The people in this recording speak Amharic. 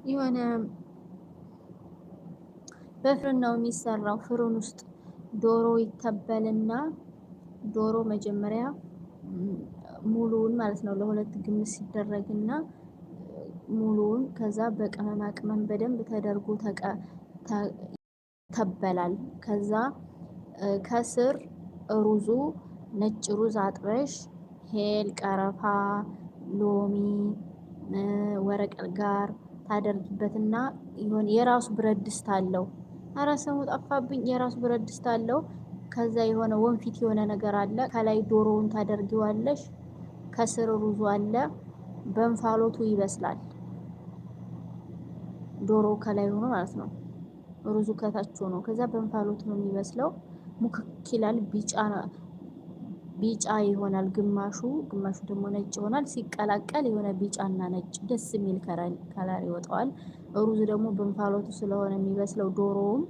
የሆነ በፍርን ነው የሚሰራው። ፍርን ውስጥ ዶሮ ይተበልና ዶሮ መጀመሪያ ሙሉውን ማለት ነው ለሁለት ግምስ ሲደረግና ሙሉውን ከዛ በቅመማ ቅመም በደንብ ተደርጎ ይተበላል። ከዛ ከስር ሩዙ ነጭ ሩዝ አጥበሽ ሄል፣ ቀረፋ፣ ሎሚ፣ ወረቀ ጋር ታደርጊበትና ይሆን የራሱ ብረት ድስት አለው። ኧረ ስሙ ጠፋብኝ። የራሱ ብረት ድስት አለው። ከዛ የሆነ ወንፊት የሆነ ነገር አለ። ከላይ ዶሮውን ታደርጊዋለሽ። ከስር ሩዙ አለ። በእንፋሎቱ ይበስላል። ዶሮ ከላይ ሆኖ ማለት ነው። ሩዙ ከታች ሆኖ ከዛ በእንፋሎቱ ነው የሚበስለው። ሙክክ ይላል። ቢጫ ይሆናል ግማሹ ደግሞ ነጭ ይሆናል። ሲቀላቀል የሆነ ቢጫና ነጭ ደስ የሚል ከለር ይወጣዋል። ሩዙ ደግሞ በእንፋሎቱ ስለሆነ የሚበስለው ዶሮውም